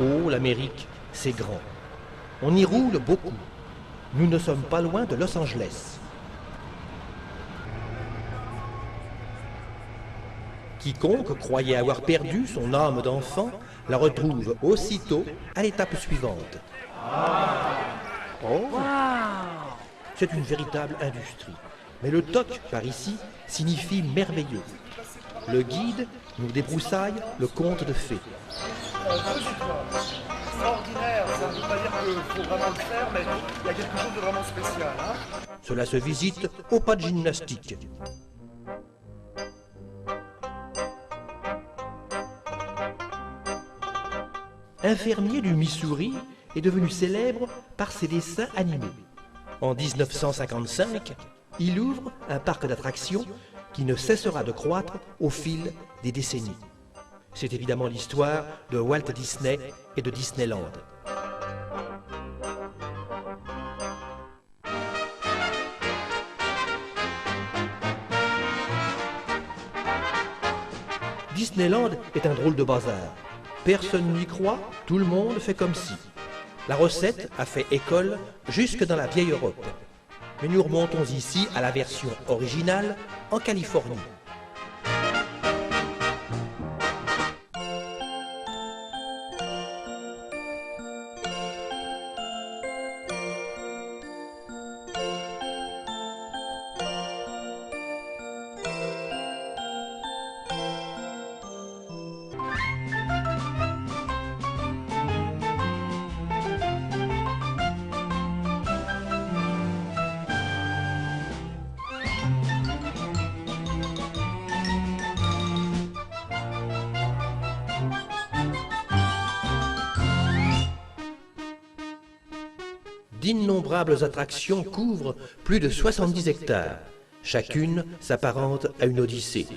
Oh, l'Amérique, c'est grand. On y roule beaucoup. Nous ne sommes pas loin de Los Angeles. Quiconque croyait avoir perdu son âme d'enfant la retrouve aussitôt à l'étape suivante. Oh. C'est une véritable industrie. Mais le toc par ici signifie merveilleux. Le guide nous débroussaille le conte de fées. Extraordinaire, ça ne veut pas dire qu'il faut vraiment le faire, mais il y a quelque chose de vraiment spécial. Hein. Cela se visite au pas de gymnastique. Un fermier du Missouri est devenu célèbre par ses dessins animés. En 1955, il ouvre un parc d'attractions qui ne cessera de croître au fil des décennies. C'est évidemment l'histoire de Walt Disney et de Disneyland. Disneyland est un drôle de bazar. Personne n'y croit, tout le monde fait comme si. La recette a fait école jusque dans la vieille Europe. Mais nous remontons ici à la version originale en Californie. D'innombrables attractions couvrent plus de 70 hectares. Chacune s'apparente à une odyssée.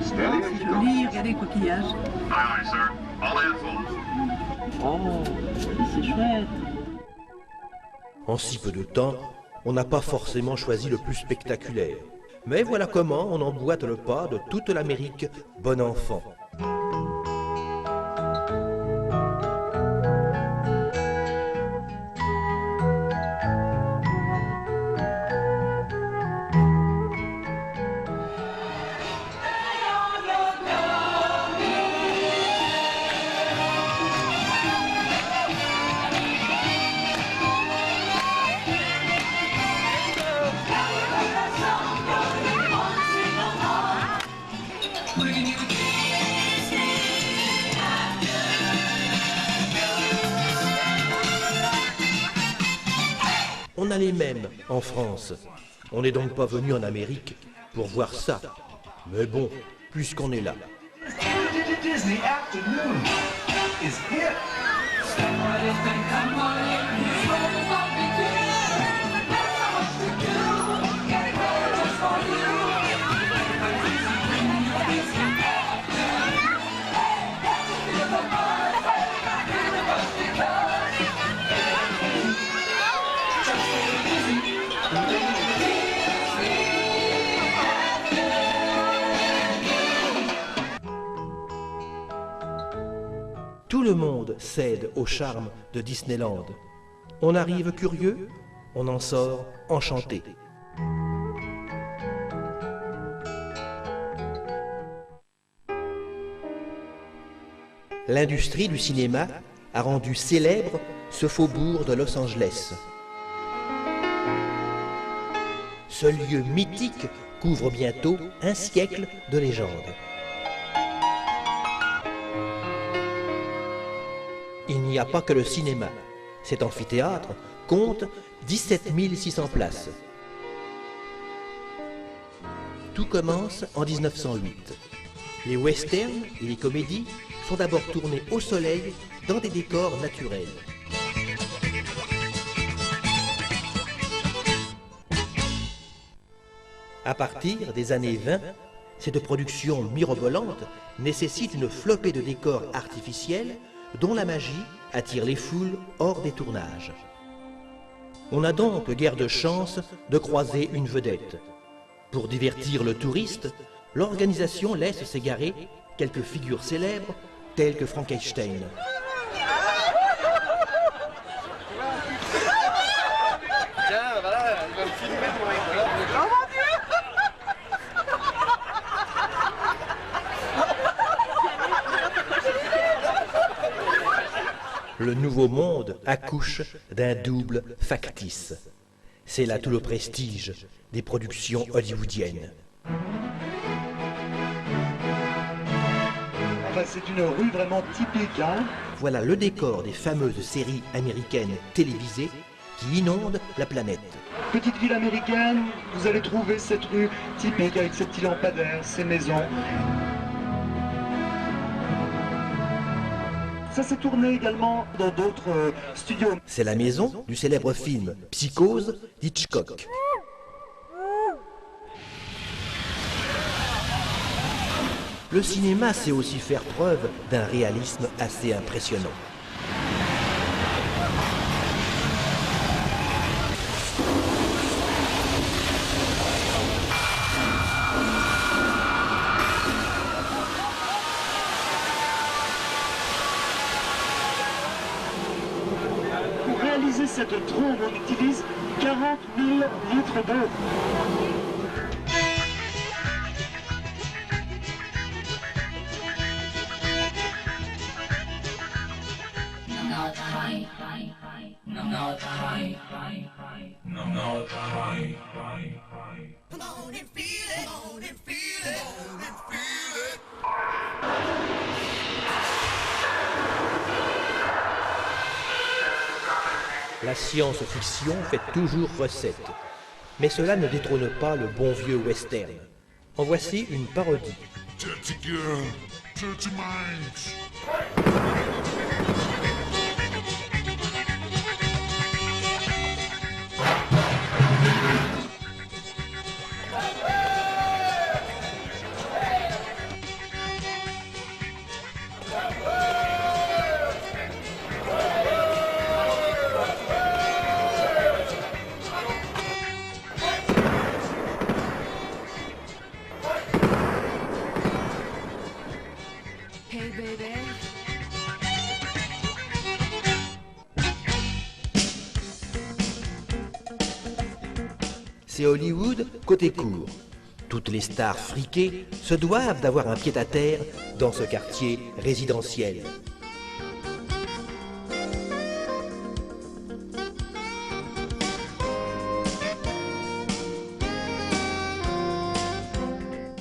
C'est joli, regardez les coquillages. Oh, c'est chouette. En si peu de temps, on n'a pas forcément choisi le plus spectaculaire. Mais voilà comment on emboîte le pas de toute l'Amérique bon enfant. On a les mêmes en France. On n'est donc pas venu en Amérique pour voir ça. Mais bon, puisqu'on est là. Disney afternoon is here. Tout le monde cède au charme de Disneyland. On arrive curieux, on en sort enchanté. L'industrie du cinéma a rendu célèbre ce faubourg de Los Angeles. Ce lieu mythique couvre bientôt un siècle de légende. Il n'y a pas que le cinéma. Cet amphithéâtre compte 17 600 places. tout commence en 1908. Les westerns et les comédies sont d'abord tournés au soleil dans des décors naturels. À partir des années 20, cette production mirobolante nécessite une flopée de décors artificiels dont la magie attire les foules hors des tournages. On n'a donc guère de chance de croiser une vedette. Pour divertir le touriste, l'organisation laisse s'égarer quelques figures célèbres telles que Frankenstein. Tiens, voilà, il va me filmer, voilà. Le nouveau monde accouche d'un double factice. C'est là tout le prestige des productions hollywoodiennes. Enfin, c'est une rue vraiment typique, hein. Voilà le décor des fameuses séries américaines télévisées qui inondent la planète. Petite ville américaine, vous allez trouver cette rue typique avec ses petits lampadaires, ses maisons. Ça s'est tourné également dans d'autres studios. C'est la maison du célèbre film Psychose d'Hitchcock. Le cinéma sait aussi faire preuve d'un réalisme assez impressionnant. Pour réaliser cette trombe, on utilise 40 000 litres d'eau. La science-fiction fait toujours recette. Mais cela ne détrône pas le bon vieux western. En voici une parodie. Dirty girl, dirty minds. Hey baby. C'est Hollywood côté court. Toutes les stars friquées se doivent d'avoir un pied-à-terre dans ce quartier résidentiel.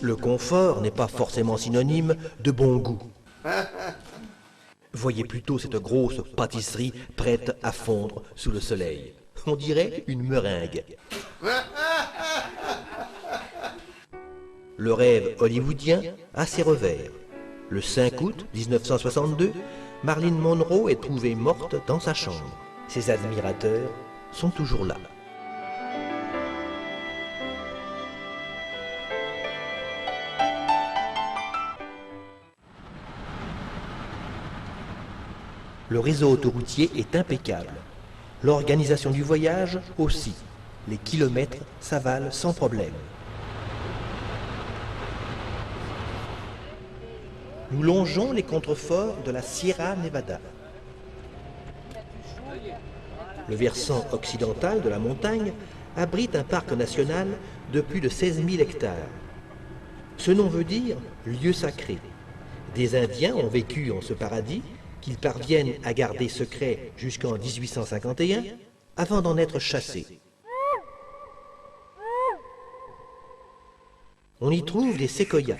Le confort n'est pas forcément synonyme de bon goût. Voyez plutôt cette grosse pâtisserie prête à fondre sous le soleil. On dirait une meringue. Le rêve hollywoodien a ses revers. Le 5 août 1962, Marilyn Monroe est trouvée morte dans sa chambre. Ses admirateurs sont toujours là. Le réseau autoroutier est impeccable. L'organisation du voyage aussi. Les kilomètres s'avalent sans problème. Nous longeons les contreforts de la Sierra Nevada. Le versant occidental de la montagne abrite un parc national de plus de 16 000 hectares. Ce nom veut dire lieu sacré. Des Indiens ont vécu en ce paradis qu'ils parviennent à garder secret jusqu'en 1851 avant d'en être chassés. On y trouve des séquoias.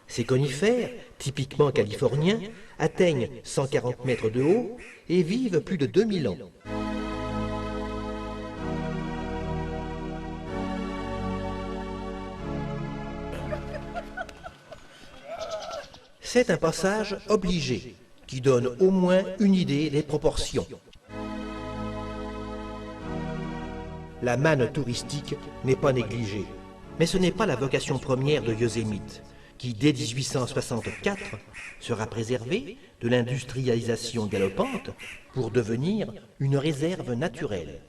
Ces conifères, typiquement californiens, atteignent 140 mètres de haut et vivent plus de 2000 ans. C'est un passage obligé qui donne au moins une idée des proportions. La manne touristique n'est pas négligée, mais ce n'est pas la vocation première de Yosemite, qui dès 1864 sera préservée de l'industrialisation galopante pour devenir une réserve naturelle.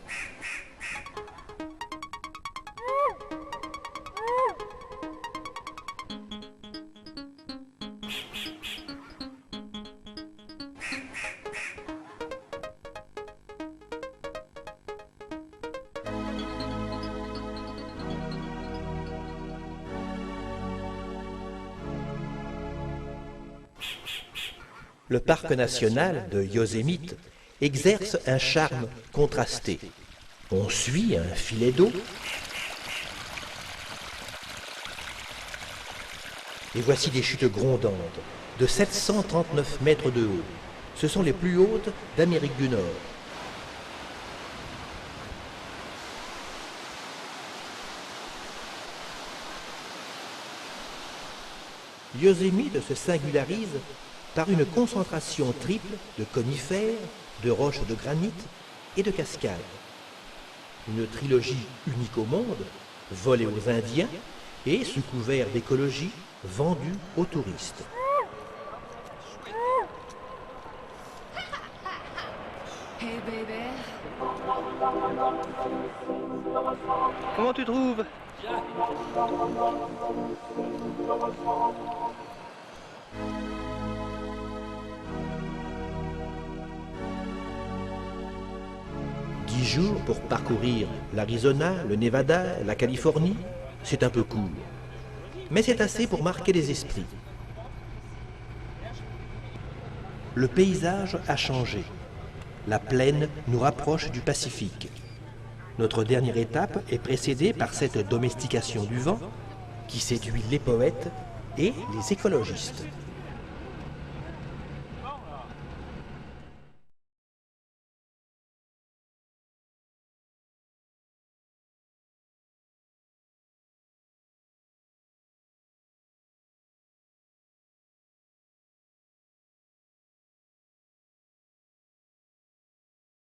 Le parc national de Yosemite exerce un charme contrasté. On suit un filet d'eau et voici des chutes grondantes de 739 mètres de haut. Ce sont les plus hautes d'Amérique du Nord. Yosemite se singularise par une concentration triple de conifères, de roches de granit et de cascades. Une trilogie unique au monde, volée aux Indiens et, sous couvert d'écologie, vendue aux touristes. Hey baby. Comment tu trouves? « 10 jours pour parcourir l'Arizona, le Nevada, la Californie, c'est un peu court. Mais c'est assez pour marquer les esprits. Le paysage a changé. La plaine nous rapproche du Pacifique. Notre dernière étape est précédée par cette domestication du vent qui séduit les poètes et les écologistes.